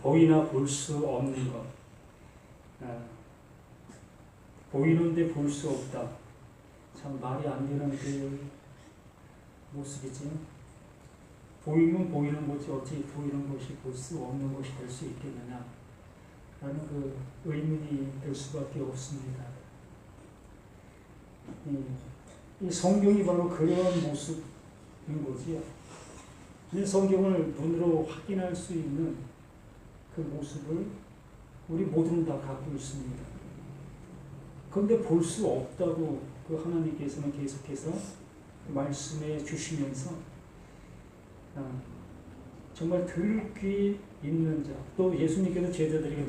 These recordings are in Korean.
보이나 볼 수 없는 것. 보이는데 볼 수 없다. 참 말이 안 되는 그 모습이지. 보이면 보이는 것이 어찌 보이는 것이 볼 수 없는 것이 될 수 있겠느냐 라는 그 의문이 될 수밖에 없습니다. 이 성경이 바로 그런 모습인 거지요. 이 성경을 눈으로 확인할 수 있는 그 모습을 우리 모두는 다 갖고 있습니다. 그런데 볼 수 없다고 그 하나님께서는 계속해서 말씀해 주시면서 정말 들을 귀 있는 자, 또 예수님께서 제자들에게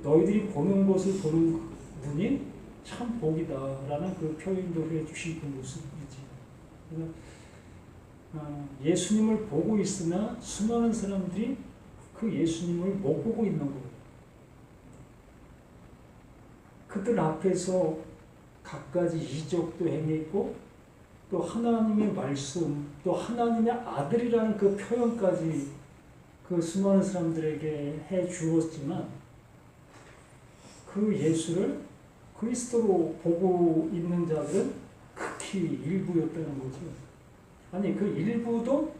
너희들이 보는 것을 보는 분이 참 복이다라는 그 표현도 해주신 그 모습이지. 그래서 예수님을 보고 있으나 수많은 사람들이 그 예수님을 못 보고 있는 거예요. 그들 앞에서 갖가지 이적도 행했고 또 하나님의 말씀, 또 하나님의 아들이라는 그 표현까지 그 수많은 사람들에게 해 주었지만 그 예수를 그리스도로 보고 있는 자들은 극히 일부였다는 거죠. 아니 그 일부도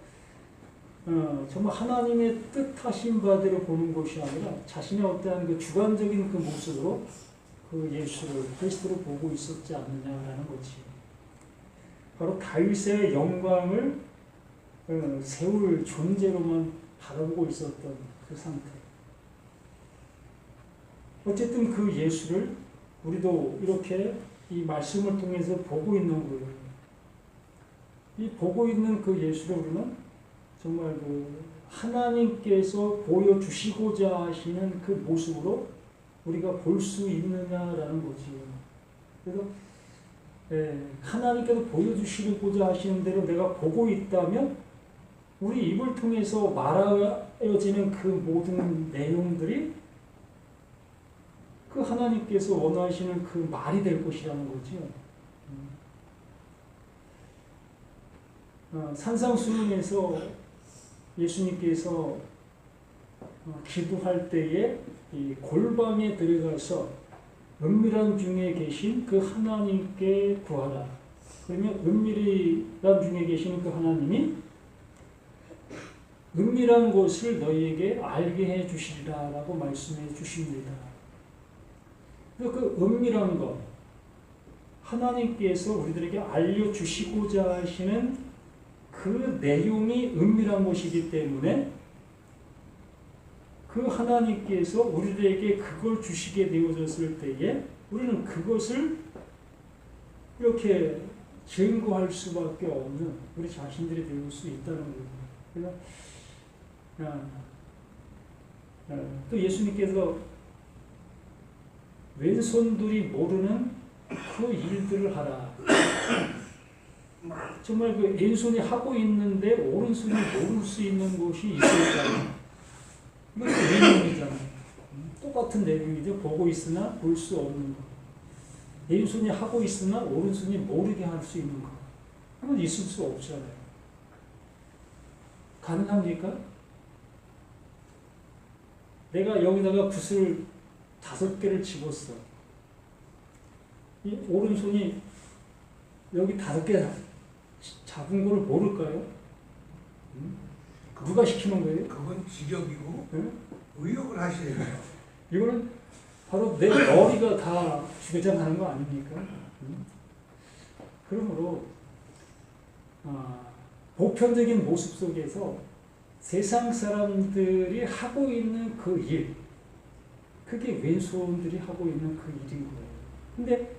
정말 하나님의 뜻하신 바대로 보는 것이 아니라 자신의 어떠한 그 주관적인 그 모습으로 그 예수를 그리스도로 보고 있었지 않느냐라는 거지. 바로 다윗의 영광을 세울 존재로만 바라보고 있었던 그 상태. 어쨌든 그 예수를 우리도 이렇게 이 말씀을 통해서 보고 있는 거예요. 이 보고 있는 그 예수를 우리는 정말 그 하나님께서 보여주시고자 하시는 그 모습으로 우리가 볼 수 있느냐라는 거지요. 그래서 하나님께서 보여주시고자 하시는 대로 내가 보고 있다면 우리 입을 통해서 말하여지는 그 모든 내용들이 그 하나님께서 원하시는 그 말이 될 것이라는 거지요. 산상수훈에서 예수님께서 기도할 때에 이 골방에 들어가서 은밀한 중에 계신 그 하나님께 구하라. 그러면 은밀한 중에 계신 그 하나님이 은밀한 것을 너희에게 알게 해 주시리라 라고 말씀해 주십니다. 그 은밀한 것, 하나님께서 우리들에게 알려주시고자 하시는 그 내용이 은밀한 것이기 때문에 그 하나님께서 우리들에게 그걸 주시게 되어졌을 때에 우리는 그것을 이렇게 증거할 수밖에 없는 우리 자신들이 될 수 있다는 거예요. 그래서 또 예수님께서 왼손들이 모르는 그 일들을 하라. 정말 그 왼손이 하고 있는데 오른손이 모를 수 있는 것이 있을까요? 이것도 내용이잖아요. 똑같은 내용이죠. 보고 있으나 볼 수 없는 것. 왼손이 하고 있으나 오른손이 모르게 할 수 있는 것. 그건 있을 수 없잖아요. 가능합니까? 내가 여기다가 붓을 5개를 집었어. 이 오른손이 여기 5개 잡은 걸 모를까요? 누가 시키는 거예요? 그건 직역이고 의역을 하셔야 돼요. 이거는 바로 내 머리가 다 주장하는 거 아닙니까? 그러므로 보편적인 모습 속에서 세상 사람들이 하고 있는 그 일, 그게 왼손들이 하고 있는 그 일인 거예요. 근데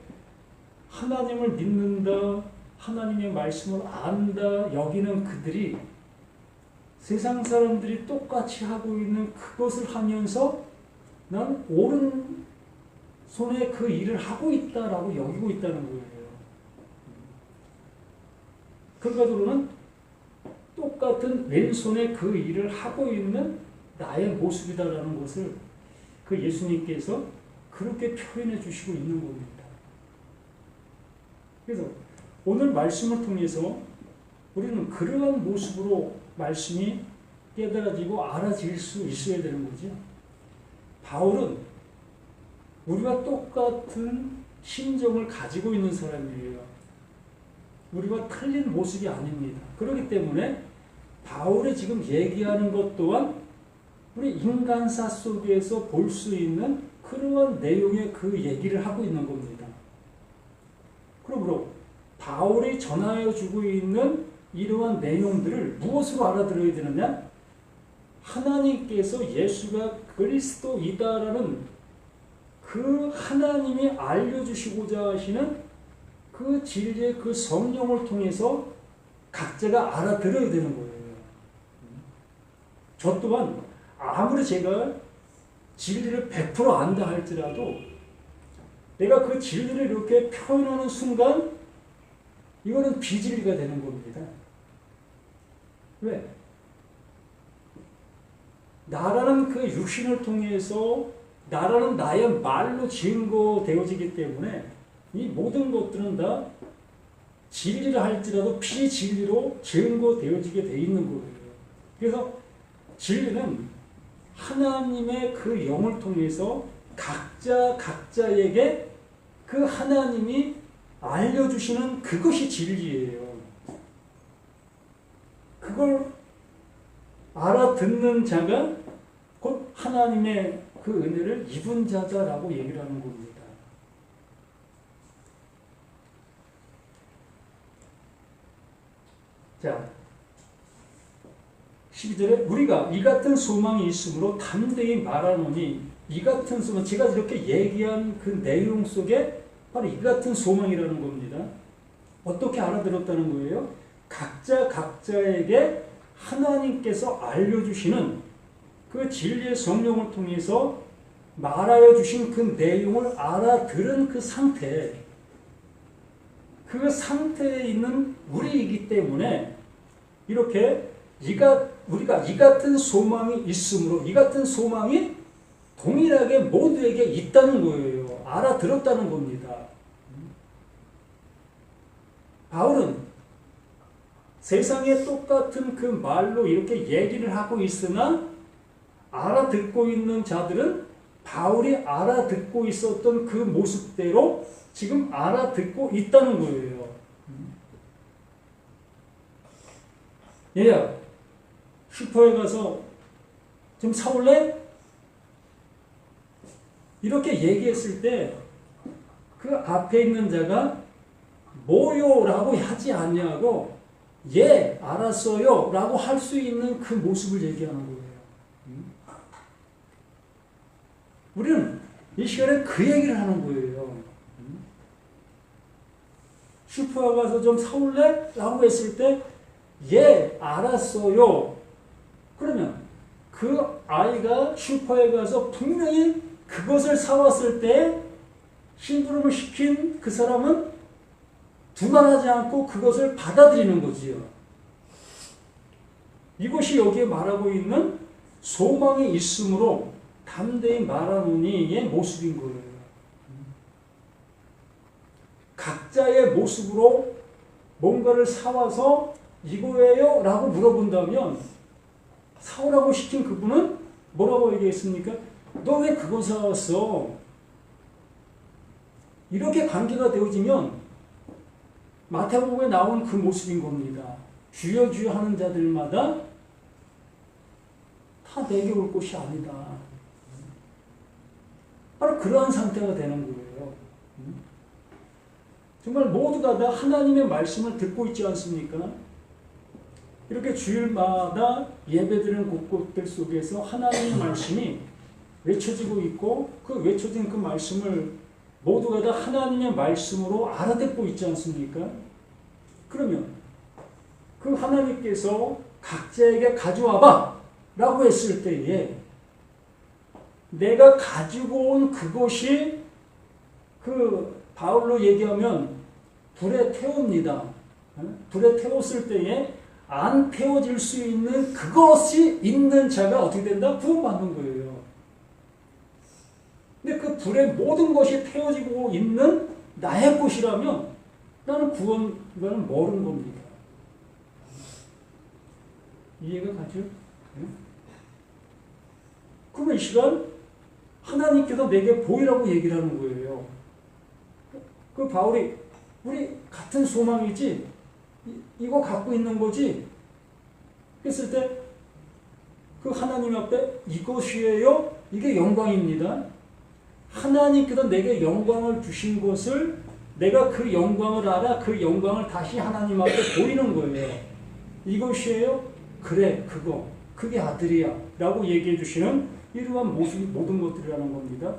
하나님을 믿는다, 하나님의 말씀을 안다 여기는 그들이 세상 사람들이 똑같이 하고 있는 그것을 하면서 난 오른손에 그 일을 하고 있다라고 여기고 있다는 거예요. 결과적으로는 똑같은 왼손에 그 일을 하고 있는 나의 모습이다라는 것을 그 예수님께서 그렇게 표현해 주시고 있는 겁니다. 그래서 오늘 말씀을 통해서 우리는 그러한 모습으로 말씀이 깨달아지고 알아질 수 있어야 되는 거죠. 바울은 우리와 똑같은 심정을 가지고 있는 사람이에요. 우리와 틀린 모습이 아닙니다. 그렇기 때문에 바울이 지금 얘기하는 것 또한 우리 인간사 속에서 볼 수 있는 그러한 내용의 그 얘기를 하고 있는 겁니다. 그러므로 바울이 전하여 주고 있는 이러한 내용들을 무엇으로 알아들어야 되느냐? 하나님께서 예수가 그리스도이다라는 그 하나님이 알려주시고자 하시는 그 진리의 그 성령을 통해서 각자가 알아들어야 되는 거예요. 저 또한 아무리 제가 진리를 100% 안다 할지라도 내가 그 진리를 이렇게 표현하는 순간 이거는 비진리가 되는 겁니다. 왜? 나라는 그 육신을 통해서 나라는 나의 말로 증거되어지기 때문에 이 모든 것들은 다 진리를 할지라도 비진리로 증거되어지게 돼 있는 거예요. 그래서 진리는 하나님의 그 영을 통해서 각자에게 그 하나님이 알려주시는 그것이 진리예요. 그걸 알아듣는 자가 곧 하나님의 그 은혜를 입은 자다라고 얘기를 하는 겁니다. 자, 12절에 우리가 이 같은 소망이 있으므로 담대히 말하노니 이 같은 소망, 제가 이렇게 얘기한 그 내용 속에 바로 이 같은 소망이라는 겁니다. 어떻게 알아들었다는 거예요? 각자에게 하나님께서 알려주시는 그 진리의 성령을 통해서 말하여 주신 그 내용을 알아들은 그 상태, 그 상태에 있는 우리이기 때문에 이렇게 우리가 이 같은 소망이 있으므로 이 같은 소망이 동일하게 모두에게 있다는 거예요. 알아들었다는 겁니다. 바울은 세상에 똑같은 그 말로 이렇게 얘기를 하고 있으나 알아듣고 있는 자들은 바울이 알아듣고 있었던 그 모습대로 지금 알아듣고 있다는 거예요. 얘야, 슈퍼에 가서 좀 사올래? 이렇게 얘기했을 때 그 앞에 있는 자가 뭐요? 라고 하지 않냐고 예, 알았어요 라고 할 수 있는 그 모습을 얘기하는 거예요. 우리는 이 시간에 그 얘기를 하는 거예요. 슈퍼에 가서 좀 사올래? 라고 했을 때 예, 알았어요. 그러면 그 아이가 슈퍼에 가서 분명히 그것을 사왔을 때 심부름을 시킨 그 사람은 두말하지 않고 그것을 받아들이는 거지요. 이것이 여기에 말하고 있는 소망이 있으므로 담대히 말하노니의 모습인 거예요. 각자의 모습으로 뭔가를 사와서 이거예요? 라고 물어본다면 사오라고 시킨 그분은 뭐라고 얘기했습니까? 너 왜 그거 사왔어? 이렇게 관계가 되어지면 마태복음에 나온 그 모습인 겁니다. 주여 주여 하는 자들마다 다 내게 올 것이 아니다. 바로 그러한 상태가 되는 거예요. 정말 모두가 다 하나님의 말씀을 듣고 있지 않습니까? 이렇게 주일마다 예배드리는 곳곳들 속에서 하나님의 말씀이 외쳐지고 있고 그 외쳐진 그 말씀을 모두가 다 하나님의 말씀으로 알아듣고 있지 않습니까? 그러면 그 하나님께서 각자에게 가져와봐 라고 했을 때에 내가 가지고 온 그것이 그 바울로 얘기하면 불에 태웁니다. 불에 태웠을 때에 안 태워질 수 있는 그것이 있는 자가 어떻게 된다? 구원받는 거예요. 근데 그 불에 모든 것이 태워지고 있는 나의 것이라면 나는 구원을 모르는 겁니다. 이해가 가죠? 그러면 이 시간 하나님께서 내게 보이라고 얘기를 하는 거예요. 그 바울이 우리 같은 소망이지? 이거 갖고 있는 거지? 했을 때 그 하나님 앞에 이것이에요? 이게 영광입니다. 하나님께서 내게 영광을 주신 것을 내가 그 영광을 알아 그 영광을 다시 하나님 앞에 보이는 거예요. 이것이에요? 그래, 그거. 그게 아들이야. 라고 얘기해 주시는 이러한 모든 것들이라는 겁니다.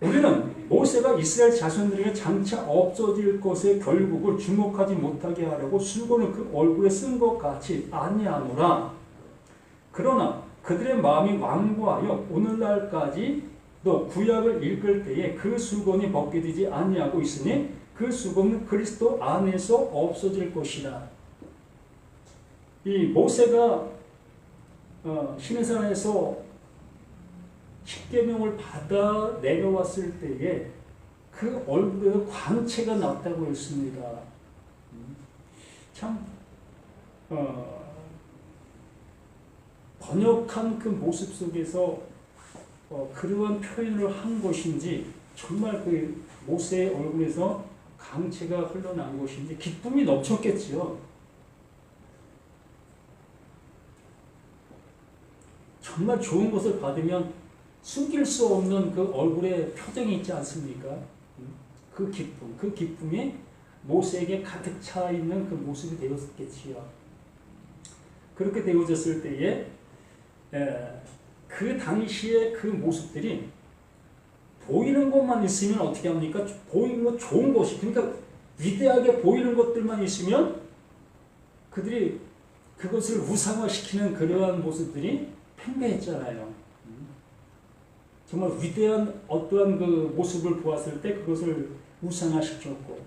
우리는 모세가 이스라엘 자손들에게 장차 없어질 것의 결국을 주목하지 못하게 하려고 수건을 그 얼굴에 쓴 것 같이 아니하노라. 그러나 그들의 마음이 완고하여 오늘날까지 또 구약을 읽을 때에 그 수건이 벗겨지지 아니하고 있으니 그 수건은 그리스도 안에서 없어질 것이라. 이 모세가 시내산에서 십계명을 받아 내려왔을 때에 그 얼굴에 광채가 났다고 했습니다. 참 번역한 그 모습 속에서 그러한 표현을 한 것인지 정말 그 모세의 얼굴에서 광채가 흘러난 것인지 기쁨이 넘쳤겠지요. 정말 좋은 것을 받으면 숨길 수 없는 그 얼굴에 표정이 있지 않습니까? 그 기쁨이 모세에게 가득 차 있는 그 모습이 되었겠지요. 그렇게 되어졌을 때에 그 당시에 그 모습들이 보이는 것만 있으면 어떻게 합니까? 보이는 것 좋은 것이, 그러니까 위대하게 보이는 것들만 있으면 그들이 그것을 우상화시키는 그러한 모습들이 팽배했잖아요. 정말 위대한 어떠한 그 모습을 보았을 때 그것을 우상화시켰고,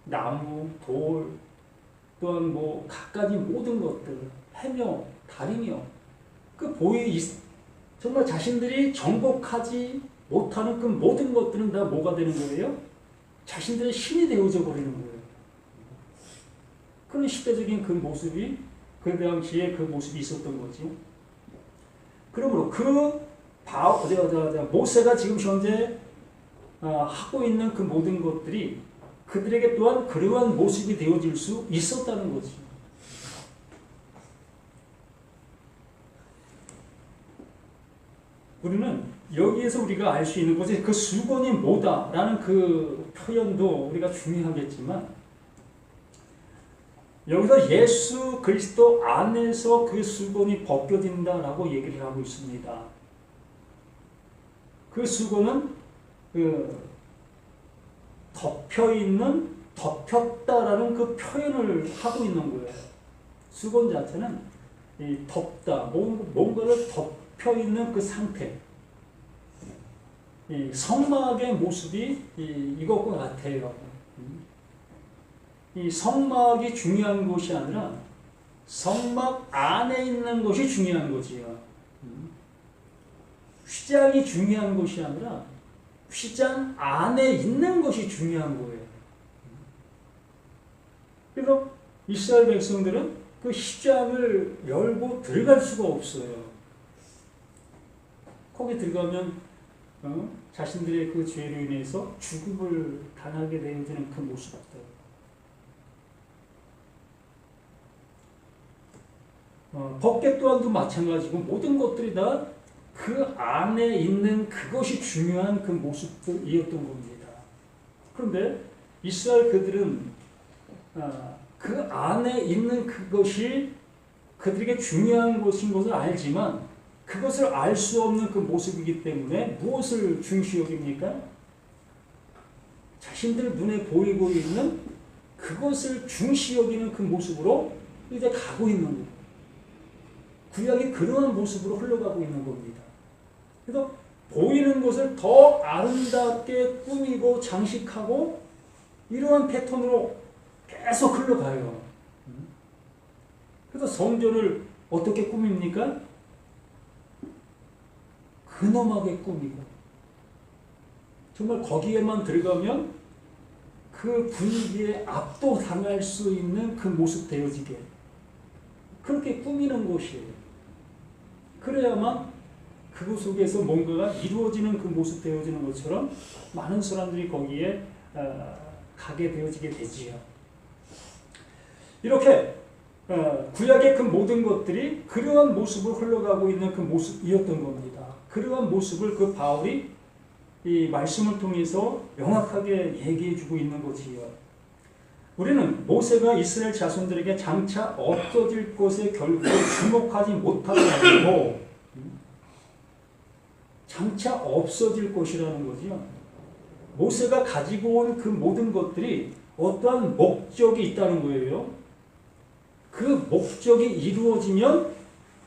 나무, 돌, 또한 뭐 갖가지 모든 것들, 해며, 달이며, 정말 자신들이 정복하지 못하는 그 모든 것들은 다 뭐가 되는 거예요? 자신들의 신이 되어져 버리는 거예요. 그런 시대적인 그 모습이, 그 당시에 그 모습이 있었던 거죠. 그러므로 모세가 지금 현재 하고 있는 그 모든 것들이 그들에게 또한 그러한 모습이 되어질 수 있었다는 거죠. 우리는 여기에서 우리가 알 수 있는 것이 그 수건이 뭐다라는 그 표현도 우리가 중요하겠지만, 여기서 예수 그리스도 안에서 그 수건이 벗겨진다라고 얘기를 하고 있습니다. 그 수건은 덮였다라는 그 표현을 하고 있는 거예요. 수건 자체는 덮다, 뭔가를 덮여있는 그 상태. 성막의 모습이 이것과 같아요. 이 성막이 중요한 것이 아니라 성막 안에 있는 것이 중요한 거지요. 휘장이 중요한 것이 아니라 휘장 안에 있는 것이 중요한 거예요. 그래서 이스라엘 백성들은 그 휘장을 열고 들어갈 수가 없어요. 거기 들어가면 자신들의 그 죄로 인해서 죽음을 당하게 되어지는 그 모습들. 법궤 또한도 마찬가지고 모든 것들이 다 그 안에 있는 그것이 중요한 그 모습들이었던 겁니다. 그런데 이스라엘 그들은 그 안에 있는 그것이 그들에게 중요한 것인 것을 알지만 그것을 알 수 없는 그 모습이기 때문에 무엇을 중시 여깁니까? 자신들 눈에 보이고 있는 그것을 중시 여기는 그 모습으로 이제 가고 있는 거예요. 구약이 그러한 모습으로 흘러가고 있는 겁니다. 그래서 보이는 것을 더 아름답게 꾸미고 장식하고 이러한 패턴으로 계속 흘러가요. 그래서 성전을 어떻게 꾸밉니까? 근엄하게 꾸미고 정말 거기에만 들어가면 그 분위기에 압도당할 수 있는 그 모습 되어지게 그렇게 꾸미는 것이에요. 그래야만 그 속에서 뭔가가 이루어지는 그 모습 되어지는 것처럼 많은 사람들이 거기에 가게 되어지게 되지요. 이렇게 구약의 그 모든 것들이 그러한 모습으로 흘러가고 있는 그 모습이었던 겁니다. 그러한 모습을 그 바울이 이 말씀을 통해서 명확하게 얘기해주고 있는 거지요. 우리는 모세가 이스라엘 자손들에게 장차 없어질 것에 결국 주목하지 못하게 하고 장차 없어질 것이라는 거지요. 모세가 가지고 온 그 모든 것들이 어떠한 목적이 있다는 거예요. 그 목적이 이루어지면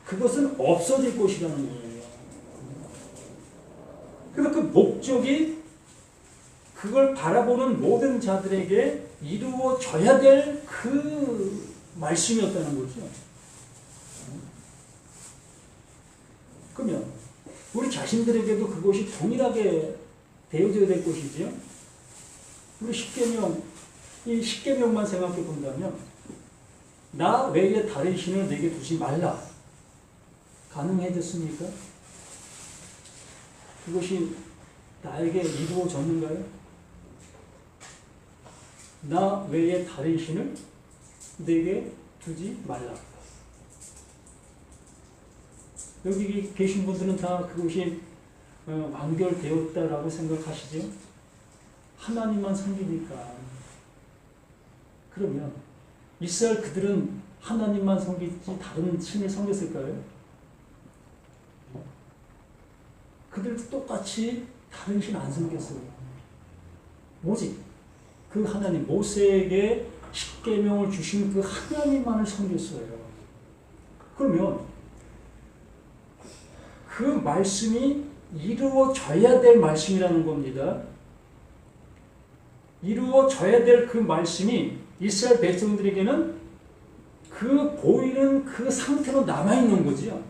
그것은 없어질 것이라는 거예요. 그래서 그 목적이 그걸 바라보는 모든 자들에게 이루어져야 될 그 말씀이었다는 거죠. 그러면 우리 자신들에게도 그것이 동일하게 되어져야 될 것이지요. 우리 십계명, 이 십계명만 생각해 본다면 나 외에 다른 신을 내게 두지 말라. 가능해졌습니까? 그것이 나에게 이루어졌는가요? 나 외에 다른 신을 내게 두지 말라. 여기 계신 분들은 다 그것이 완결되었다라고 생각하시죠? 하나님만 섬기니까. 그러면 이스라엘 그들은 하나님만 섬기지 다른 신을 섬겼을까요? 그들도 똑같이 다른 신 안 섬겼어요. 오직 그 하나님, 모세에게 십계명을 주신 그 하나님만을 섬겼어요. 그러면 그 말씀이 이루어져야 될 말씀이라는 겁니다. 이루어져야 될 그 말씀이 이스라엘 백성들에게는 그 보이는 그 상태로 남아있는 거죠.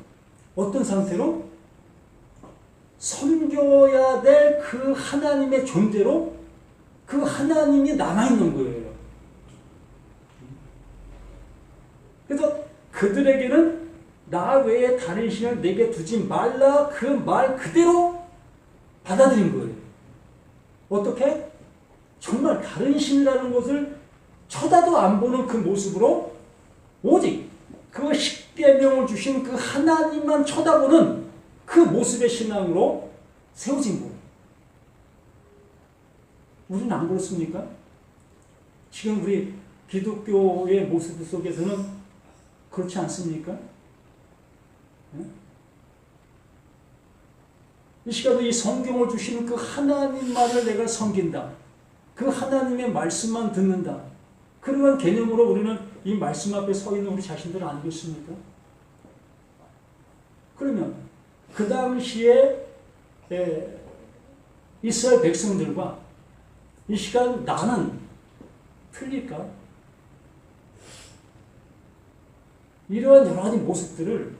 어떤 상태로? 섬겨야 될 그 하나님의 존재로 그 하나님이 남아있는 거예요. 그래서 그들에게는 나 외에 다른 신을 내게 두지 말라 그 말 그대로 받아들인 거예요. 어떻게? 정말 다른 신이라는 것을 쳐다도 안 보는 그 모습으로 오직 그 십계명을 주신 그 하나님만 쳐다보는 그 모습의 신앙으로 세워진 거예요. 우리는 안 그렇습니까? 지금 우리 기독교의 모습 속에서는 그렇지 않습니까? 이 시간도 이 성경을 주시는 그 하나님만을 내가 섬긴다. 그 하나님의 말씀만 듣는다. 그러한 개념으로 우리는 이 말씀 앞에 서 있는 우리 자신들은 아니겠습니까? 그러면 그 당시에 이스라엘 백성들과 이 시간 나는 틀릴까? 이러한 여러 가지 모습들을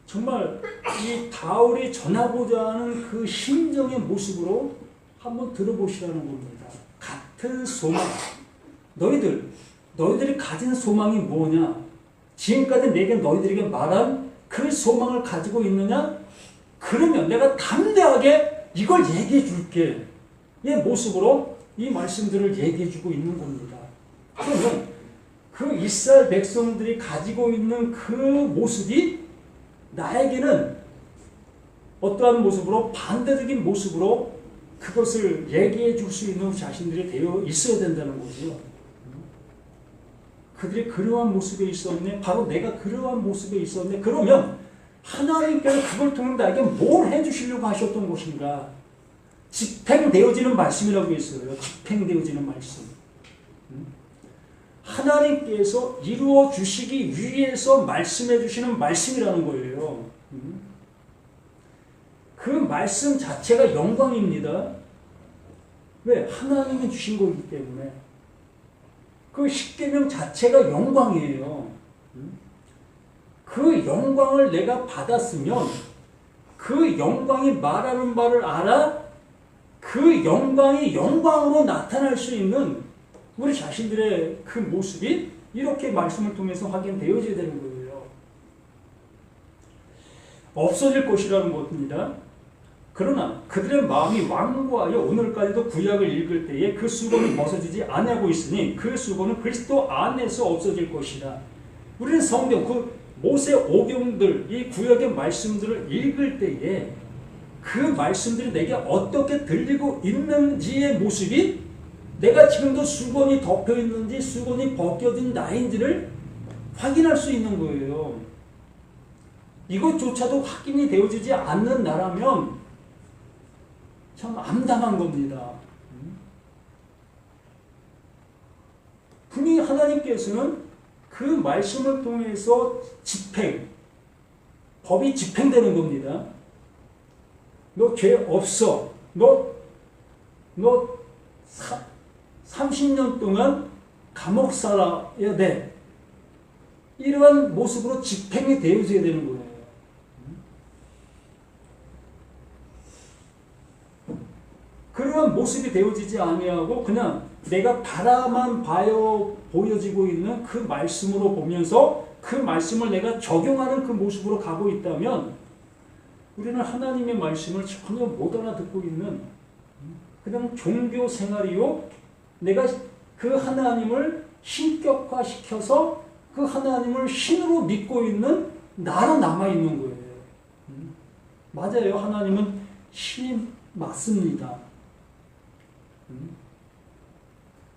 정말 이 바울이 전하고자 하는 그 심정의 모습으로 한번 들어보시라는 겁니다. 같은 소망. 너희들이 가진 소망이 뭐냐? 지금까지 내게 너희들에게 말한 그 소망을 가지고 있느냐? 그러면 내가 담대하게 이걸 얘기해 줄게. 이 모습으로 이 말씀들을 얘기해 주고 있는 겁니다. 그러면 그 이스라엘 백성들이 가지고 있는 그 모습이 나에게는 어떠한 모습으로 반대적인 모습으로 그것을 얘기해 줄 수 있는 자신들이 되어 있어야 된다는 거죠. 그들이 그러한 모습에 있었네. 바로 내가 그러한 모습에 있었네. 그러면 하나님께서 그걸 통해 나에게 뭘 해주시려고 하셨던 것인가? 집행되어지는 말씀이라고 했어요. 집행되어지는 말씀. 하나님께서 이루어 주시기 위해서 말씀해 주시는 말씀이라는 거예요. 그 말씀 자체가 영광입니다. 왜? 하나님이 주신 거기 때문에. 그 십계명 자체가 영광이에요. 그 영광을 내가 받았으면 그 영광이 말하는 바를 알아 그 영광이 영광으로 나타날 수 있는 우리 자신들의 그 모습이 이렇게 말씀을 통해서 확인되어져야 되는 거예요. 없어질 것이라는 겁니다. 그러나 그들의 마음이 완고하여 오늘까지도 구약을 읽을 때에 그 수건이 벗어지지 아니하고 있으니 그 수건은 그리스도 안에서 없어질 것이라. 우리는 성경, 그 모세 오경들, 이 구약의 말씀들을 읽을 때에 그 말씀들이 내게 어떻게 들리고 있는지의 모습이 내가 지금도 수건이 덮여 있는지 수건이 벗겨진 나인지를 확인할 수 있는 거예요. 이것조차도 확인이 되어지지 않는 나라면 참 암담한 겁니다. 분명히 하나님께서는 그 말씀을 통해서 법이 집행되는 겁니다. 너 죄 없어. 너 30년 동안 감옥 살아야 돼. 이러한 모습으로 집행이 되어져야 되는 거예요. 그러한 모습이 되어지지 아니하고 그냥 내가 바라만 보여지고 있는 그 말씀으로 보면서 그 말씀을 내가 적용하는 그 모습으로 가고 있다면 우리는 하나님의 말씀을 전혀 못 알아듣고 있는 그냥 종교 생활이요. 내가 그 하나님을 신격화시켜서 그 하나님을 신으로 믿고 있는 나로 남아있는 거예요. 맞아요. 하나님은 신이 맞습니다.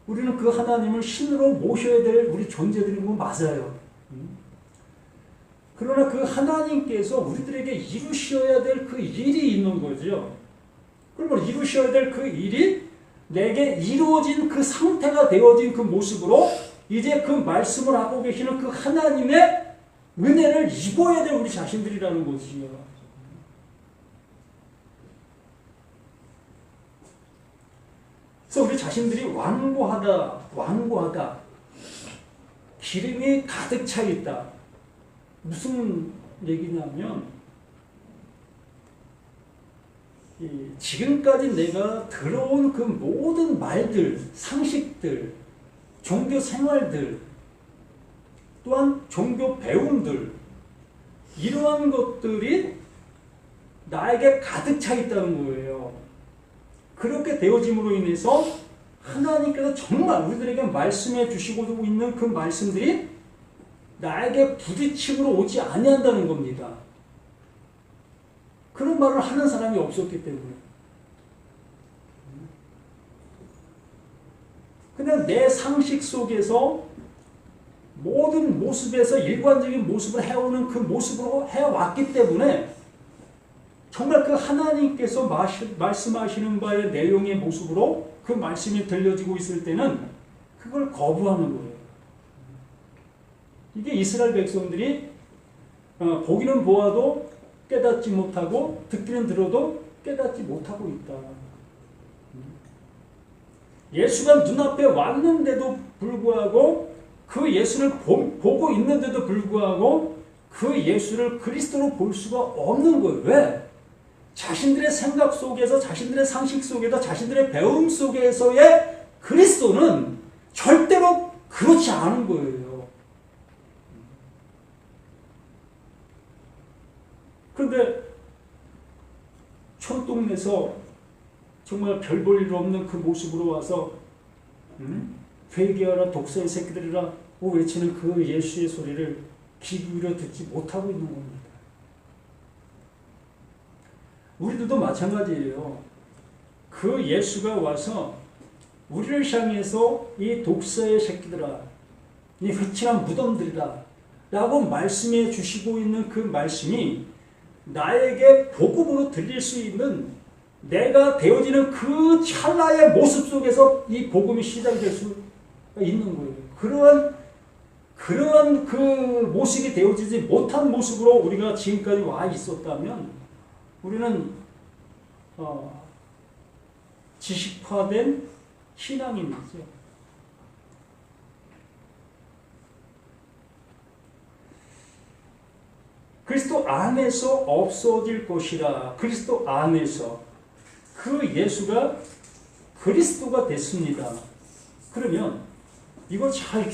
우리는 그 하나님을 신으로 모셔야 될 우리 존재들인 거 맞아요. 그러나 그 하나님께서 우리들에게 이루셔야 될 그 일이 있는 거죠. 그러면 이루셔야 될 그 일이 내게 이루어진 그 상태가 되어진 그 모습으로 이제 그 말씀을 하고 계시는 그 하나님의 은혜를 입어야 될 우리 자신들이라는 거지요. 그래서 우리 자신들이 완고하다, 기름이 가득 차 있다. 무슨 얘기냐면 지금까지 내가 들어온 그 모든 말들, 상식들, 종교 생활들, 또한 종교 배움들, 이러한 것들이 나에게 가득 차 있다는 거예요. 그렇게 되어짐으로 인해서 하나님께서 정말 우리들에게 말씀해 주시고 있는 그 말씀들이 나에게 부딪힘으로 오지 아니한다는 겁니다. 그런 말을 하는 사람이 없었기 때문에. 그냥 내 상식 속에서 모든 모습에서 일관적인 모습을 해오는 그 모습으로 해왔기 때문에 정말 그 하나님께서 말씀하시는 바의 내용의 모습으로 그 말씀이 들려지고 있을 때는 그걸 거부하는 거예요. 이게 이스라엘 백성들이 보기는 보아도 깨닫지 못하고 듣기는 들어도 깨닫지 못하고 있다. 예수가 눈앞에 왔는데도 불구하고 그 예수를 보고 있는데도 불구하고 그 예수를 그리스도로 볼 수가 없는 거예요. 왜? 자신들의 생각 속에서, 자신들의 상식 속에서, 자신들의 배움 속에서의 그리스도는 절대로 그렇지 않은 거예요. 그런데 촌동네에서 정말 별 볼 일 없는 그 모습으로 와서 회개하라 독사의 새끼들이라 외치는 그 예수의 소리를 귀 기울여 듣지 못하고 있는 겁니다. 우리들도 마찬가지예요. 그 예수가 와서 우리를 향해서 이 독사의 새끼들아, 이 휘칠한 무덤들이다 라고 말씀해 주시고 있는 그 말씀이 나에게 복음으로 들릴 수 있는 내가 되어지는 그 찰나의 모습 속에서 이 복음이 시작될 수 있는 거예요. 그러한 그 모습이 되어지지 못한 모습으로 우리가 지금까지 와 있었다면 우리는 지식화된 신앙인이죠. 그리스도 안에서 없어질 것이라. 그리스도 안에서 그 예수가 그리스도가 됐습니다. 그러면 이걸 잘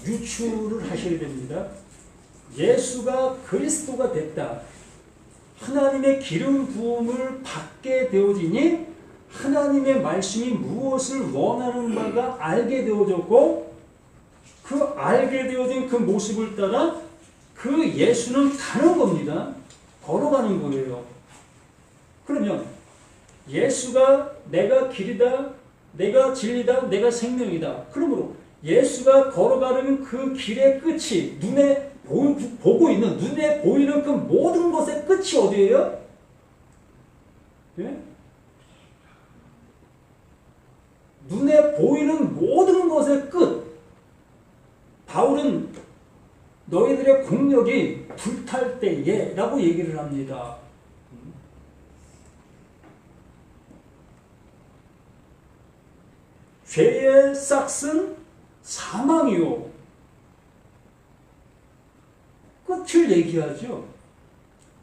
유추를 하셔야 됩니다. 예수가 그리스도가 됐다. 하나님의 기름 부음을 받게 되어지니 하나님의 말씀이 무엇을 원하는 바가 알게 되어졌고 그 알게 되어진 그 모습을 따라 그 예수는 가는 겁니다. 걸어가는 거예요. 그러면 예수가 내가 길이다, 내가 진리다, 내가 생명이다. 그러므로 예수가 걸어가는 그 길의 끝이 눈에 보고 있는, 눈에 보이는 그 모든 것의 끝이 어디예요? 예? 눈에 보이는 모든 것의 끝. 바울은 너희들의 공력이 불탈 때에 라고 얘기를 합니다. 죄의 싹은 사망이요. 끝을 얘기하죠.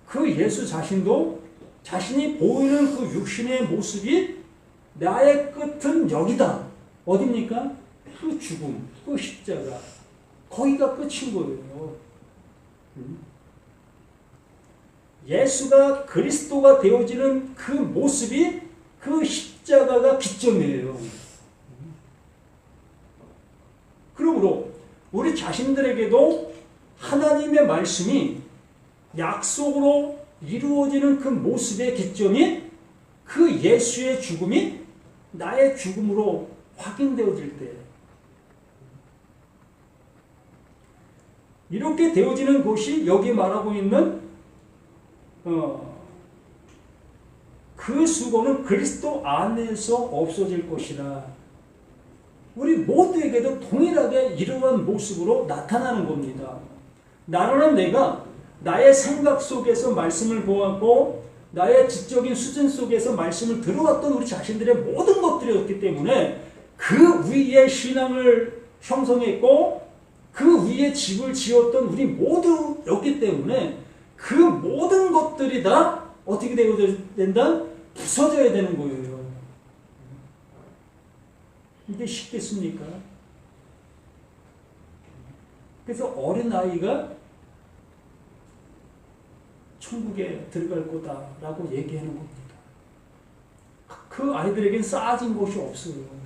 그 예수 자신도 자신이 보이는 그 육신의 모습이 나의 끝은 여기다. 어딥니까? 그 죽음, 그 십자가. 거기가 끝인 거예요. 예수가 그리스도가 되어지는 그 모습이 그 십자가가 기점이에요. 그러므로 우리 자신들에게도 하나님의 말씀이 약속으로 이루어지는 그 모습의 기점이 그 예수의 죽음이 나의 죽음으로 확인되어질 때 이렇게 되어지는 것이 여기 말하고 있는 그 수고는 그리스도 안에서 없어질 것이라. 우리 모두에게도 동일하게 이러한 모습으로 나타나는 겁니다. 나로는 내가 나의 생각 속에서 말씀을 보았고 나의 지적인 수준 속에서 말씀을 들어왔던 우리 자신들의 모든 것들이었기 때문에 그 위에 신앙을 형성했고 그 위에 집을 지었던 우리 모두였기 때문에 그 모든 것들이 다 어떻게 되어야 된다? 부서져야 되는 거예요. 이게 쉽겠습니까? 그래서 어린아이가 천국에 들어갈 거다라고 얘기하는 겁니다. 그 아이들에겐 쌓아진 것이 없어요.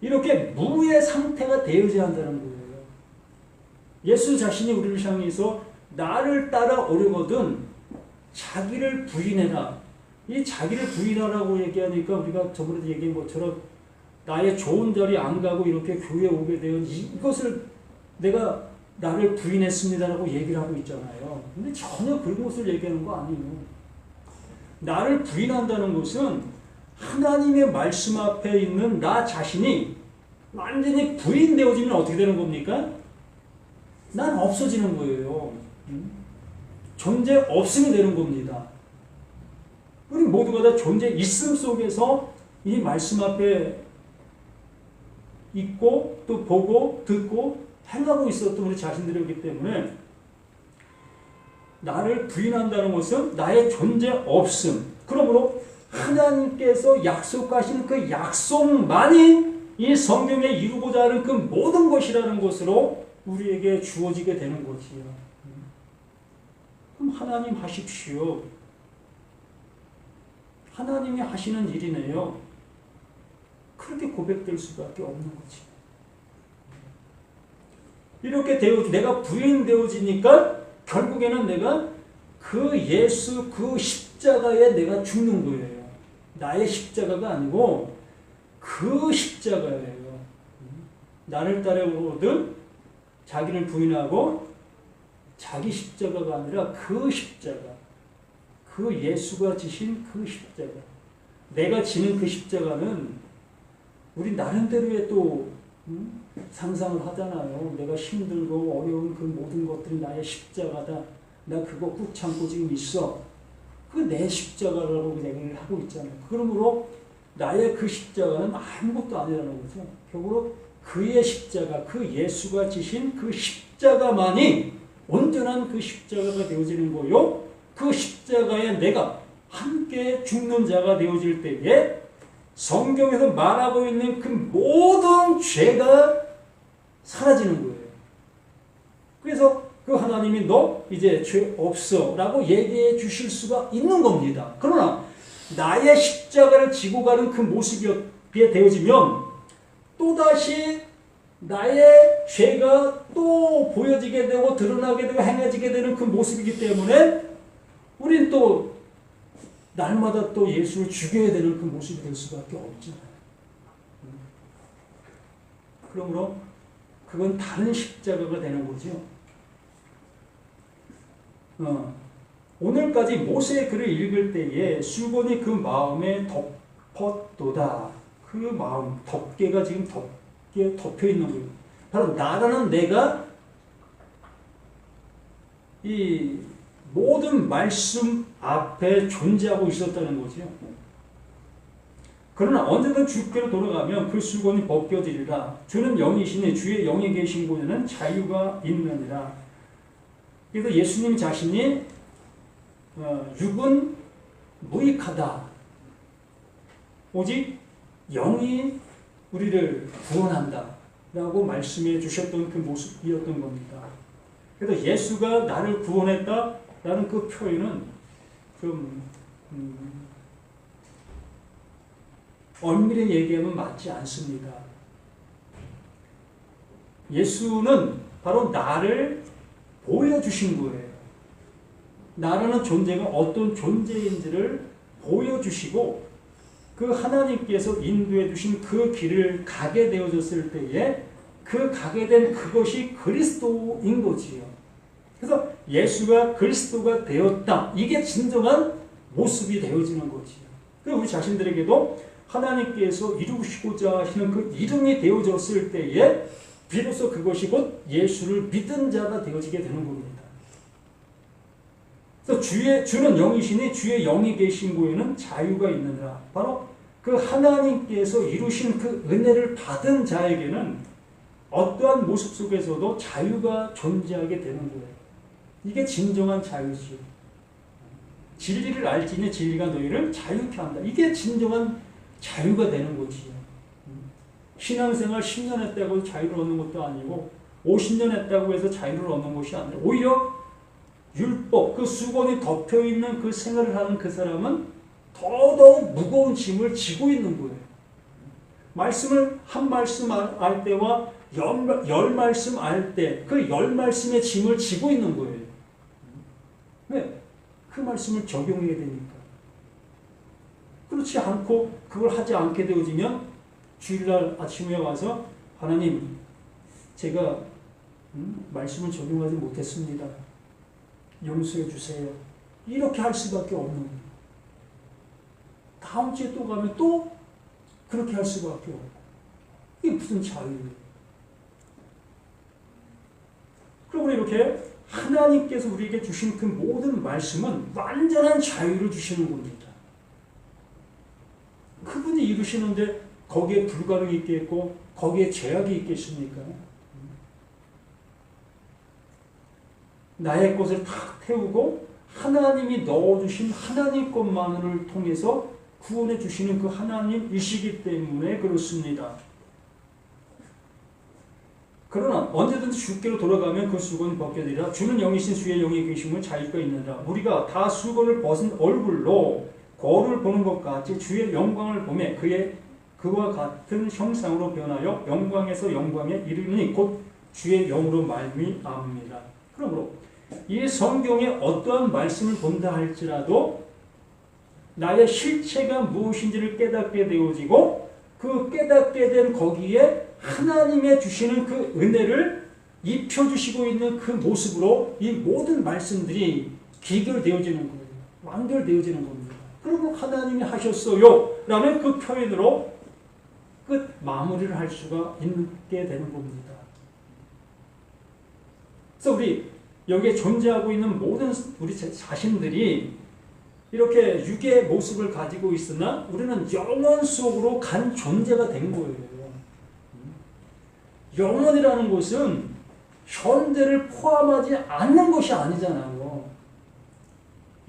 이렇게 무의 상태가 되어야 한다는 거예요. 예수 자신이 우리를 향해서 나를 따라오려거든 자기를 부인해라. 이 자기를 부인하라고 얘기하니까 우리가 저번에도 얘기한 것처럼 나의 좋은 자리 안 가고 이렇게 교회에 오게 되면 이것을 내가 나를 부인했습니다라고 얘기를 하고 있잖아요. 근데 전혀 그런 것을 얘기하는 거 아니에요. 나를 부인한다는 것은 하나님의 말씀 앞에 있는 나 자신이 완전히 부인되어지면 어떻게 되는 겁니까? 난 없어지는 거예요. 존재 없음이 되는 겁니다. 우리 모두가 다 존재 있음 속에서 이 말씀 앞에 있고 또 보고 듣고 행하고 있었던 우리 자신들이기 때문에 나를 부인한다는 것은 나의 존재 없음. 그러므로 하나님께서 약속하신 그 약속만이 이 성경에 이루고자 하는 그 모든 것이라는 것으로 우리에게 주어지게 되는 것이요. 그럼 하나님 하십시오. 하나님이 하시는 일이네요. 그렇게 고백될 수밖에 없는 거지. 이렇게 내가 부인되어지니까 결국에는 내가 그 예수 그 십자가에 내가 죽는 거예요. 나의 십자가가 아니고 그 십자가예요. 나를 따라오거든 자기를 부인하고 자기 십자가가 아니라 그 십자가. 그 예수가 지신 그 십자가. 내가 지는 그 십자가는 우리 나름대로의 또 상상을 하잖아요. 내가 힘들고 어려운 그 모든 것들이 나의 십자가다. 나 그거 꾹 참고 지금 있어. 그 내 십자가라고 얘기를 하고 있잖아요. 그러므로 나의 그 십자가는 아무것도 아니라는 거죠. 결국 그의 십자가, 그 예수가 지신 그 십자가만이 온전한 그 십자가가 되어지는 거요. 그 십자가에 내가 함께 죽는 자가 되어질 때에 성경에서 말하고 있는 그 모든 죄가 사라지는 거예요. 그래서 그 하나님이 너 이제 죄 없어 라고 얘기해 주실 수가 있는 겁니다. 그러나 나의 십자가를 지고 가는 그 모습이 되어지면 또다시 나의 죄가 또 보여지게 되고 드러나게 되고 행해지게 되는 그 모습이기 때문에 우린 또 날마다 또 예수를 죽여야 되는 그 모습이 될 수밖에 없잖아요. 그러므로 그건 다른 십자가가 되는 거죠. 오늘까지 모세의 글을 읽을 때에 수건이 그 마음에 덮었도다. 그 마음, 덮개가 지금 덮여 있는 거예요. 바로 나라는 내가 이 모든 말씀 앞에 존재하고 있었다는 거죠. 그러나 언제든 주께로 돌아가면 그 수건이 벗겨지리라. 주는 영이시니 주의 영이 계신 곳에는 자유가 있느니라. 그래서 예수님 자신이 육은 무익하다. 오직 영이 우리를 구원한다. 라고 말씀해 주셨던 그 모습이었던 겁니다. 그래서 예수가 나를 구원했다. 라는 그 표현은 좀 엄밀히 얘기하면 맞지 않습니다. 예수는 바로 나를 보여주신 거예요. 나라는 존재가 어떤 존재인지를 보여주시고 그 하나님께서 인도해 주신 그 길을 가게 되어졌을 때에 그 가게 된 그것이 그리스도인 거지요. 그래서 예수가 그리스도가 되었다. 이게 진정한 모습이 되어지는 거지요. 그래서 우리 자신들에게도 하나님께서 이루시고자 하시는 그 이름이 되어졌을 때에 비로소 그것이 곧 예수를 믿은 자가 되어지게 되는 겁니다. 그래서 주는 영이시니 주의 영이 계신 곳에는 자유가 있느니라. 바로 그 하나님께서 이루신 그 은혜를 받은 자에게는 어떠한 모습 속에서도 자유가 존재하게 되는 거예요. 이게 진정한 자유지요. 진리를 알지니 진리가 너희를 자유케 한다. 이게 진정한 자유가 되는 거지요. 신앙생활 10년 했다고 해서 자유를 얻는 것도 아니고 50년 했다고 해서 자유를 얻는 것이 아니라 오히려 율법, 그 수건이 덮여있는 그 생활을 하는 그 사람은 더더욱 무거운 짐을 지고 있는 거예요. 말씀을 한 말씀 알 때와 열 말씀 알 때 그 열 말씀의 짐을 지고 있는 거예요. 왜? 그 말씀을 적용해야 되니까. 그렇지 않고 그걸 하지 않게 되어지면 주일날 아침에 와서 하나님 제가 말씀을 적용하지 못했습니다. 용서해 주세요. 이렇게 할 수밖에 없는 거예요. 다음 주에 또 가면 또 그렇게 할 수밖에 없고. 이게 무슨 자유예요. 그리고 이렇게 하나님께서 우리에게 주신 그 모든 말씀은 완전한 자유를 주시는 겁니다. 그분이 이루시는데 거기에 불가능이 있겠고 거기에 제약이 있겠습니까? 나의 것을 탁 태우고 하나님이 넣어주신 하나님 것만을 통해서 구원해 주시는 그 하나님이시기 때문에 그렇습니다. 그러나 언제든지 주께로 돌아가면 그 수건이 벗겨지리라. 주는 영이신 주의 영이 계심을 자유가 있느니라. 우리가 다 수건을 벗은 얼굴로 거울을 보는 것 같이 주의 영광을 보매 그와 같은 형상으로 변하여 영광에서 영광에 이르니 곧 주의 영으로 말미암습니다. 그러므로 이 성경에 어떠한 말씀을 본다 할지라도 나의 실체가 무엇인지를 깨닫게 되어지고 그 깨닫게 된 거기에 하나님의 주시는 그 은혜를 입혀주시고 있는 그 모습으로 이 모든 말씀들이 기결되어지는 거예요. 완결되어지는 겁니다. 그리고 하나님이 하셨어요 라는 그 표현으로 끝 마무리를 할 수가 있게 되는 겁니다. 그래서 우리 여기에 존재하고 있는 모든 우리 자신들이 이렇게 육의 모습을 가지고 있으나 우리는 영혼 속으로 간 존재가 된 거예요. 영혼이라는 것은 현대를 포함하지 않는 것이 아니잖아요.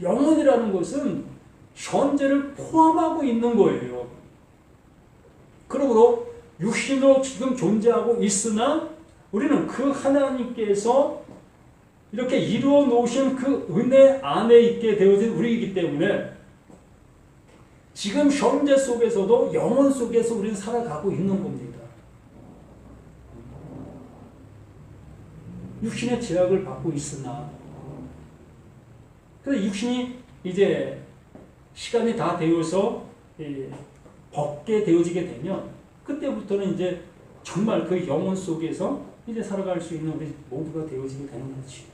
영혼이라는 것은 현재를 포함하고 있는 거예요. 그러므로 육신으로 지금 존재하고 있으나 우리는 그 하나님께서 이렇게 이루어 놓으신 그 은혜 안에 있게 되어진 우리이기 때문에 지금 현재 속에서도 영혼 속에서 우리는 살아가고 있는 겁니다. 육신의 제약을 받고 있으나 그래서 육신이 이제 시간이 다 되어서 벗게 되어지게 되면 그때부터는 이제 정말 그 영혼 속에서 이제 살아갈 수 있는 우리 모두가 되어지게 되는 거지.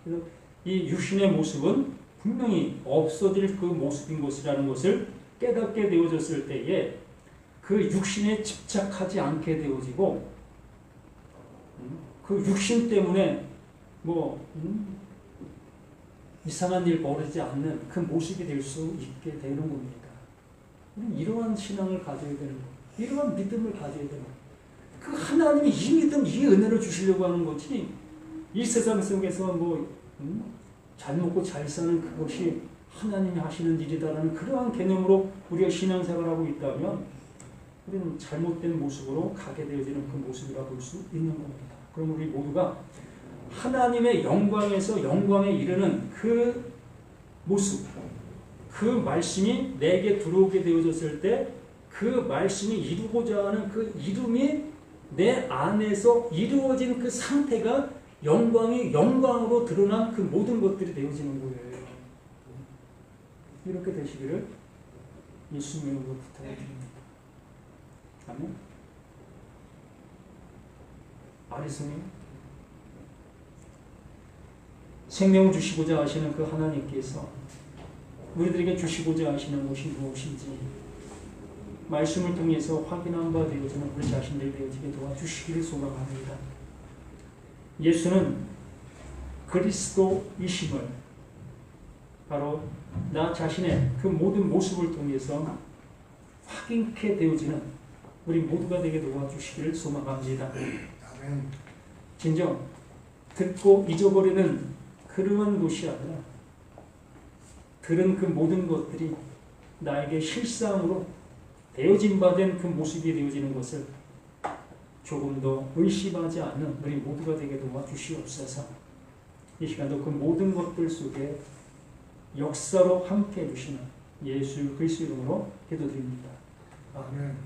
그래서 이 육신의 모습은 분명히 없어질 그 모습인 것이라는 것을 깨닫게 되어졌을 때에 그 육신에 집착하지 않게 되어지고 그 육신 때문에 이상한 일 벌어지지 않는 그 모습이 될 수 있게 되는 겁니다. 우리는 이러한 신앙을 가져야 되는 거, 이러한 믿음을 가져야 되는 거. 그 하나님이 이 믿음, 이 은혜를 주시려고 하는 거지. 이 세상 속에서 잘 먹고 잘 사는 그것이 하나님이 하시는 일이다라는 그러한 개념으로 우리가 신앙생활하고 있다면 우리는 잘못된 모습으로 가게 되어지는 그 모습이라 볼 수 있는 겁니다. 그럼 우리 모두가 하나님의 영광에서 영광에 이르는 그 모습, 그 말씀이 내게 들어오게 되어졌을 때 그 말씀이 이루고자 하는 그 이름이 내 안에서 이루어진 그 상태가 영광이 영광으로 드러난 그 모든 것들이 되어지는 거예요. 이렇게 되시기를 예수님으로 부탁드립니다. 아멘. 아리송이 생명을 주시고자 하시는 그 하나님께서 우리들에게 주시고자 하시는 것이 무엇인지 말씀을 통해서 확인한 바 되어지는 우리 자신들 되어지게 도와주시기를 소망합니다. 예수는 그리스도이심을 바로 나 자신의 그 모든 모습을 통해서 확인케 되어지는 우리 모두가 되게 도와주시기를 소망합니다. 진정 듣고 잊어버리는 그러한 것이 아니라 들은 그 모든 것들이 나에게 실상으로 되어진 바 된 그 모습이 되어지는 것을 조금 더 의심하지 않는 우리 모두가 되게 도와주시옵소서. 이 시간도 그 모든 것들 속에 역사로 함께 해주시는 예수 그리스도 이름으로 기도드립니다. 아멘.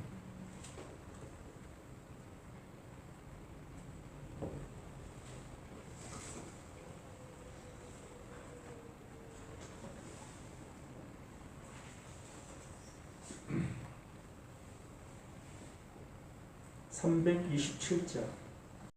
(327자)